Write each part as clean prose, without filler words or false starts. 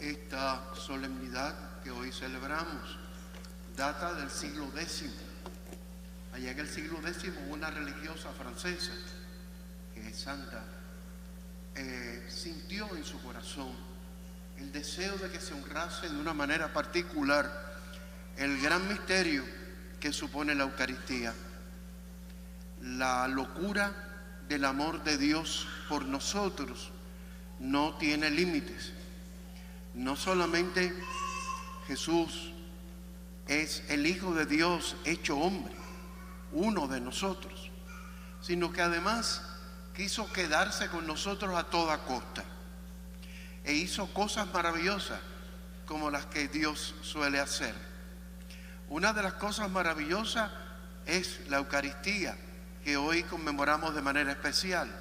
Esta solemnidad que hoy celebramos data del siglo X. Allá en el siglo X una religiosa francesa, que es santa, sintió en su corazón el deseo de que se honrase de una manera particular el gran misterio que supone la Eucaristía, la locura del amor de Dios por nosotros no tiene límites. No solamente Jesús es el Hijo de Dios hecho hombre, uno de nosotros, sino que además quiso quedarse con nosotros a toda costa e hizo cosas maravillosas como las que Dios suele hacer. Una de las cosas maravillosas es la Eucaristía, que hoy conmemoramos de manera especial.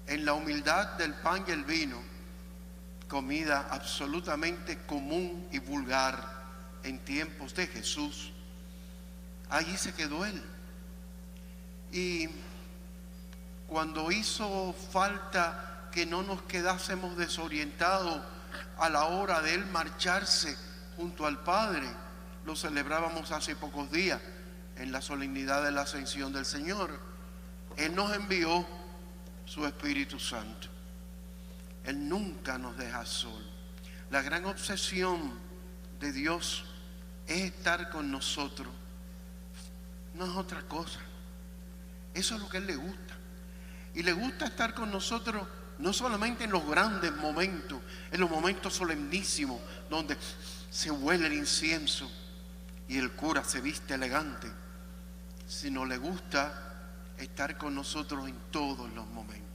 En la humildad del pan y el vino, comida absolutamente común y vulgar en tiempos de Jesús, allí se quedó Él. Y cuando hizo falta que no nos quedásemos desorientados a la hora de Él marcharse junto al Padre, lo celebrábamos hace pocos días en la solemnidad de la Ascensión del Señor. Él nos envió su Espíritu Santo. Él nunca nos deja solos. La gran obsesión de Dios es estar con nosotros. No es otra cosa. Eso es lo que a Él le gusta. Y le gusta estar con nosotros no solamente en los grandes momentos, en los momentos solemnísimos, donde se huele el incienso y el cura se viste elegante, sino le gusta estar con nosotros en todos los momentos.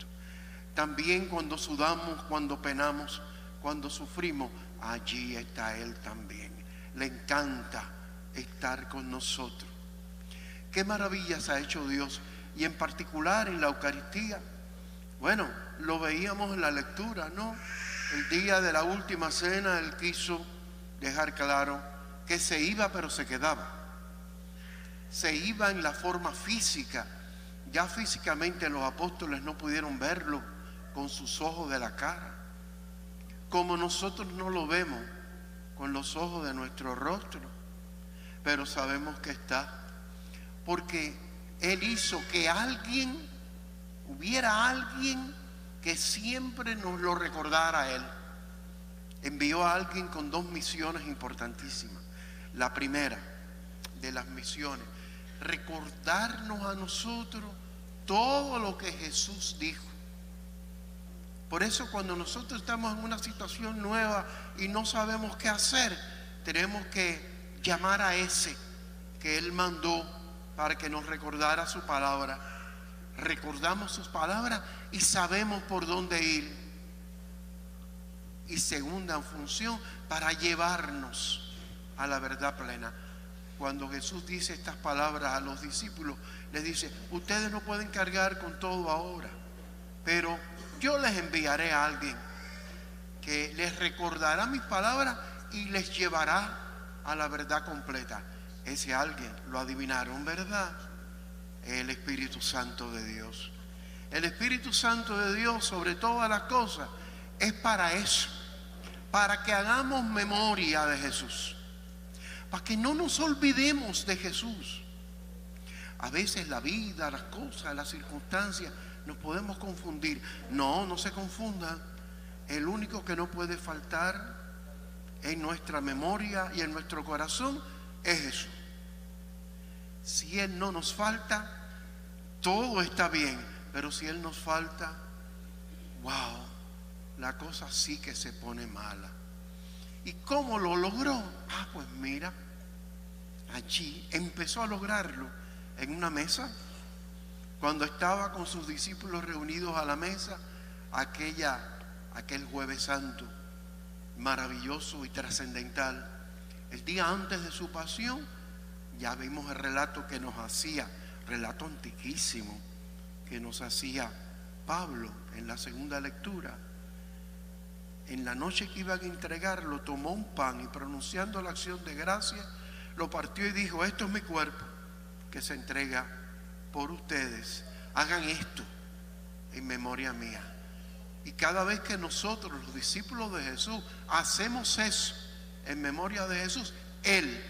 También cuando sudamos, cuando penamos, cuando sufrimos, allí está Él también. Le encanta estar con nosotros. Qué maravillas ha hecho Dios, y en particular en la Eucaristía. Bueno, lo veíamos en la lectura, ¿no? El día de la última cena Él quiso dejar claro que se iba, pero se quedaba. Se iba en la forma física. Ya físicamente los apóstoles no pudieron verlo con sus ojos de la cara, como nosotros no lo vemos con los ojos de nuestro rostro, pero sabemos que está, porque Él hizo que hubiera alguien que siempre nos lo recordara a Él. Envió a alguien con dos misiones importantísimas. La primera de las misiones, recordarnos a nosotros todo lo que Jesús dijo. Por eso cuando nosotros estamos en una situación nueva y no sabemos qué hacer, tenemos que llamar a ese que Él mandó para que nos recordara su palabra. Recordamos sus palabras y sabemos por dónde ir. Y segunda función, para llevarnos a la verdad plena. Cuando Jesús dice estas palabras a los discípulos, les dice: ustedes no pueden cargar con todo ahora, pero yo les enviaré a alguien que les recordará mis palabras y les llevará a la verdad completa. Ese alguien, lo adivinaron, ¿verdad? El Espíritu Santo de Dios. El Espíritu Santo de Dios, sobre todas las cosas, es para eso, para que hagamos memoria de Jesús, para que no nos olvidemos de Jesús. A veces la vida, las cosas, las circunstancias, nos podemos confundir. No se confundan. El único que no puede faltar en nuestra memoria y en nuestro corazón es Jesús. Si Él no nos falta, todo está bien. Pero si Él nos falta, wow, la cosa sí que se pone mala. ¿Y cómo lo logró? Pues mira, allí empezó a lograrlo en una mesa. Cuando estaba con sus discípulos reunidos a la mesa, aquel Jueves Santo maravilloso y trascendental, el día antes de su pasión, ya vimos el relato que nos hacía, relato antiquísimo, que nos hacía Pablo en la segunda lectura. En la noche que iban a entregarlo, tomó un pan y, pronunciando la acción de gracia, lo partió y dijo: esto es mi cuerpo que se entrega por ustedes. Hagan esto en memoria mía. Y cada vez que nosotros, los discípulos de Jesús, hacemos eso en memoria de Jesús, Él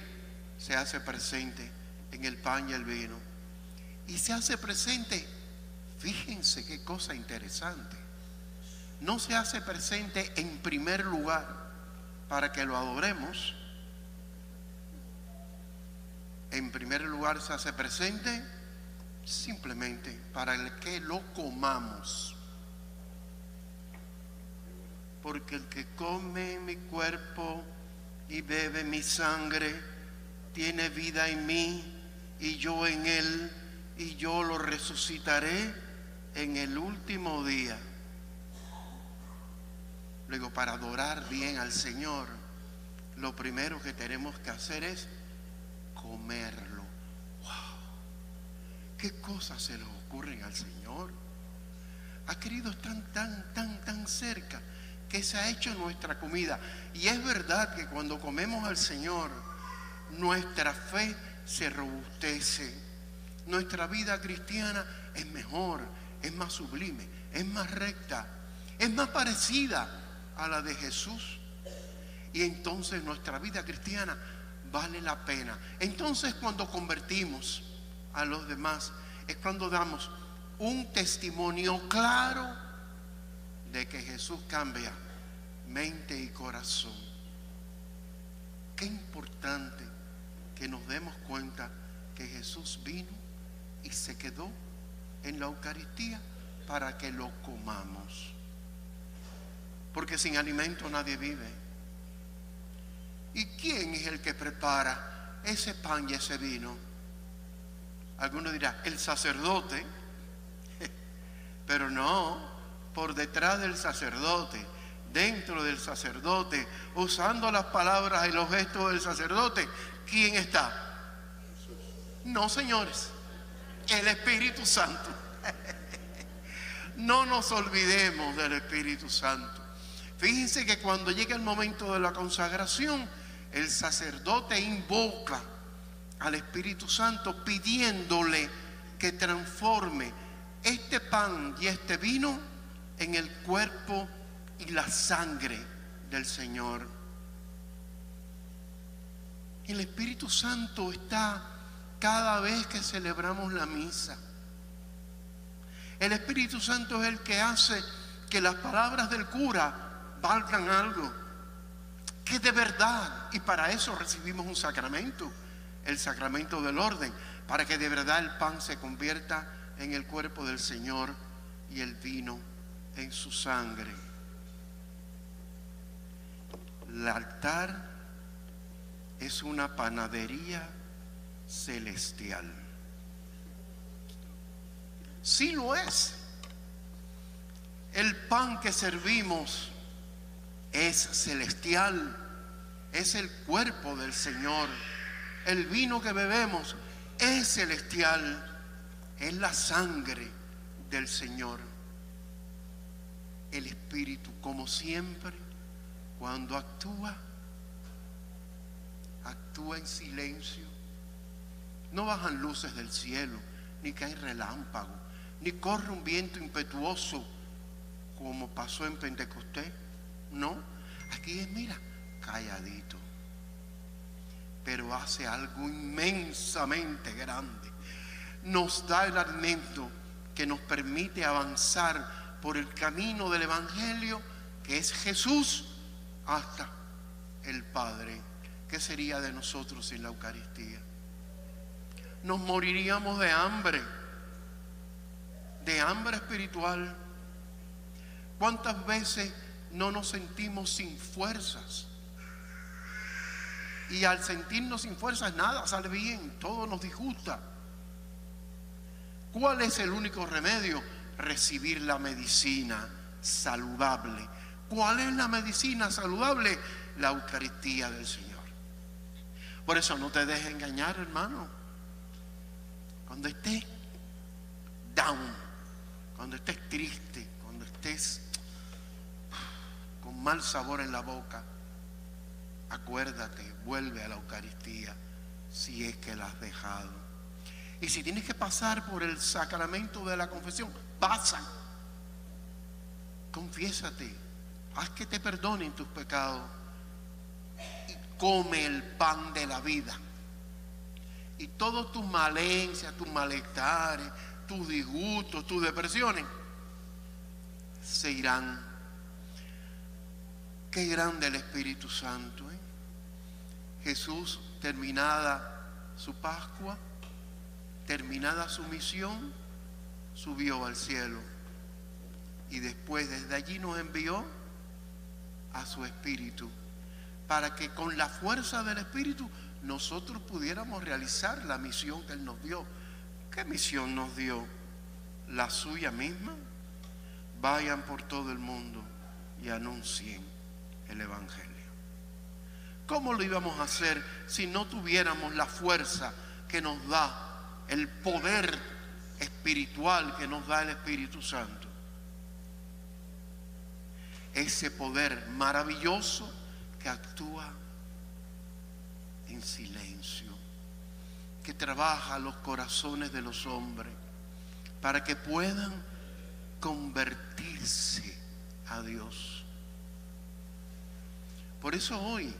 se hace presente en el pan y el vino. Y se hace presente, fíjense qué cosa interesante, no se hace presente en primer lugar para que lo adoremos. En primer lugar se hace presente simplemente para que lo comamos. Porque el que come mi cuerpo y bebe mi sangre tiene vida en mí y yo en él, y yo lo resucitaré en el último día. Luego, para adorar bien al Señor, lo primero que tenemos que hacer es comerlo. ¡Wow! ¿Qué cosas se le ocurren al Señor? Ha querido estar tan cerca que se ha hecho nuestra comida. Y es verdad que cuando comemos al Señor, nuestra fe se robustece. Nuestra vida cristiana es mejor, es más sublime, es más recta, es más parecida a la de Jesús. Y entonces nuestra vida cristiana vale la pena. Entonces, cuando convertimos a los demás, es cuando damos un testimonio claro de que Jesús cambia mente y corazón. Qué importante que nos demos cuenta que Jesús vino y se quedó en la Eucaristía para que lo comamos. Porque sin alimento nadie vive. ¿Y quién es el que prepara ese pan y ese vino? Alguno dirá, el sacerdote. Pero no, por detrás del sacerdote, dentro del sacerdote, usando las palabras y los gestos del sacerdote, ¿quién está? No, señores, el Espíritu Santo. No nos olvidemos del Espíritu Santo. Fíjense que cuando llega el momento de la consagración, el sacerdote invoca al Espíritu Santo pidiéndole que transforme este pan y este vino en el cuerpo y la sangre del Señor. El Espíritu Santo está cada vez que celebramos la misa. El Espíritu Santo es el que hace que las palabras del cura valgan algo, que de verdad, y para eso recibimos un sacramento, el sacramento del orden, para que de verdad el pan se convierta en el cuerpo del Señor y el vino en su sangre. El altar es una panadería celestial. Sí lo es. El pan que servimos es celestial, es el cuerpo del Señor. El vino que bebemos es celestial, es la sangre del Señor. El Espíritu, como siempre, cuando actúa en silencio. No bajan luces del cielo, ni caen relámpagos, ni corre un viento impetuoso como pasó en Pentecostés. No, aquí es, mira, calladito, pero hace algo inmensamente grande. Nos da el alimento que nos permite avanzar por el camino del Evangelio, que es Jesús, hasta el Padre. ¿Qué sería de nosotros sin la Eucaristía? Nos moriríamos de hambre espiritual. ¿Cuántas veces no nos sentimos sin fuerzas? Y al sentirnos sin fuerzas, nada sale bien, todo nos disgusta. ¿Cuál es el único remedio? Recibir la medicina saludable. ¿Cuál es la medicina saludable? La Eucaristía del Señor. Por eso no te dejes engañar, hermano. Cuando estés down, cuando estés triste, cuando estés con mal sabor en la boca, acuérdate, vuelve a la Eucaristía si es que la has dejado. Y si tienes que pasar por el sacramento de la confesión, pasa. Confiésate, haz que te perdonen tus pecados y come el pan de la vida. Y todas tus malencias, tus malestares, tus disgustos, tus depresiones se irán. Qué grande el Espíritu Santo, ¿eh? Jesús, terminada su Pascua, terminada su misión, subió al cielo. Y después desde allí nos envió a su Espíritu, para que con la fuerza del Espíritu nosotros pudiéramos realizar la misión que Él nos dio. ¿Qué misión nos dio? La suya misma. Vayan por todo el mundo y anuncien el Evangelio. ¿Cómo lo íbamos a hacer si no tuviéramos la fuerza que nos da, el poder espiritual que nos da el Espíritu Santo? Ese poder maravilloso que actúa en silencio, que trabaja los corazones de los hombres para que puedan convertirse a Dios. Por eso hoy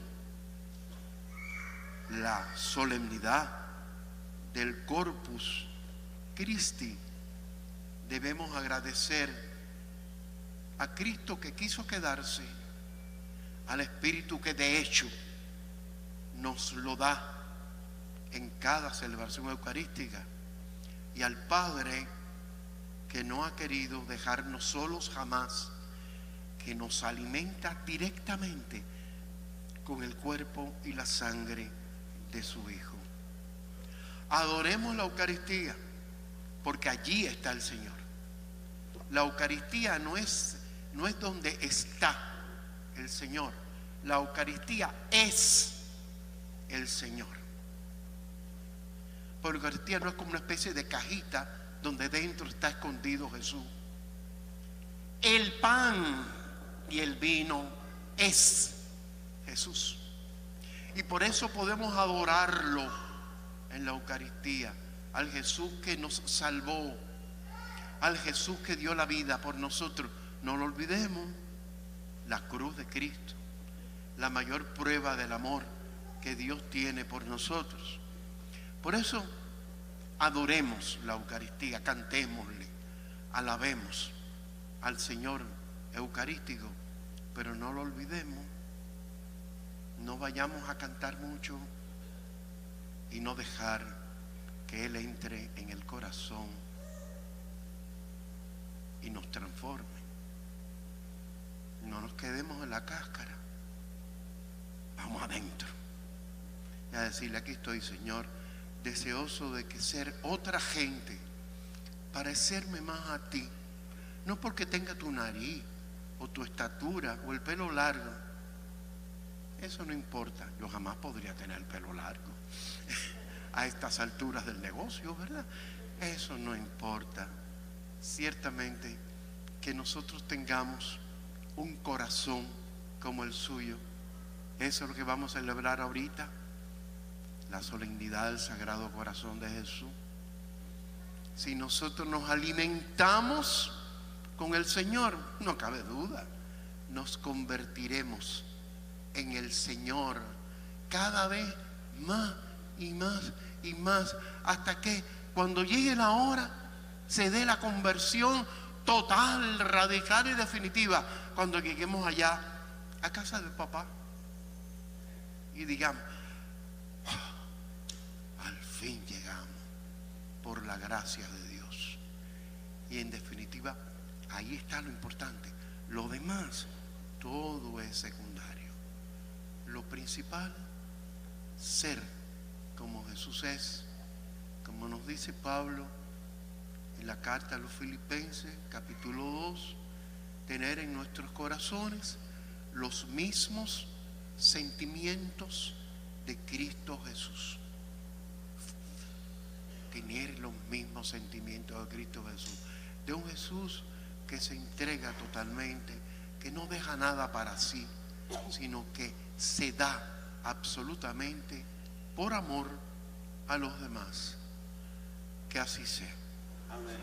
la solemnidad del Corpus Christi debemos agradecer a Cristo que quiso quedarse, al Espíritu que de hecho nos lo da en cada celebración eucarística, y al Padre que no ha querido dejarnos solos jamás, que nos alimenta directamente con el cuerpo y la sangre de su Hijo. Adoremos la Eucaristía, porque allí está el Señor. La Eucaristía no es donde está el Señor. La Eucaristía es el Señor. Porque la Eucaristía no es como una especie de cajita donde dentro está escondido Jesús. El pan y el vino es Jesús. Y por eso podemos adorarlo en la Eucaristía, al Jesús que nos salvó, al Jesús que dio la vida por nosotros. No lo olvidemos, la cruz de Cristo, la mayor prueba del amor que Dios tiene por nosotros. Por eso adoremos la Eucaristía, cantémosle, alabemos al Señor eucarístico, pero no lo olvidemos. No vayamos a cantar mucho y no dejar que Él entre en el corazón y nos transforme. No nos quedemos en la cáscara, vamos adentro y a decirle: aquí estoy, Señor, deseoso de que ser otra gente, parecerme más a ti, no porque tenga tu nariz o tu estatura o el pelo largo. Eso no importa. Yo jamás podría tener el pelo largo a estas alturas del negocio, ¿verdad? Eso no importa. Ciertamente que nosotros tengamos un corazón como el suyo. Eso es lo que vamos a celebrar ahorita, la solemnidad del Sagrado Corazón de Jesús. Si nosotros nos alimentamos con el Señor, no cabe duda, nos convertiremos en el Señor cada vez más y más y más, hasta que cuando llegue la hora se dé la conversión total, radical y definitiva, cuando lleguemos allá a casa del papá y digamos: oh, al fin llegamos por la gracia de Dios. Y en definitiva, ahí está lo importante. Lo demás, todo es secundario. Lo principal, ser como Jesús es, como nos dice Pablo en la carta a los Filipenses, capítulo 2, tener en nuestros corazones los mismos sentimientos de Cristo Jesús. Tener los mismos sentimientos de Cristo Jesús, de un Jesús que se entrega totalmente, que no deja nada para sí, sino que se da absolutamente por amor a los demás. Que así sea. Amén.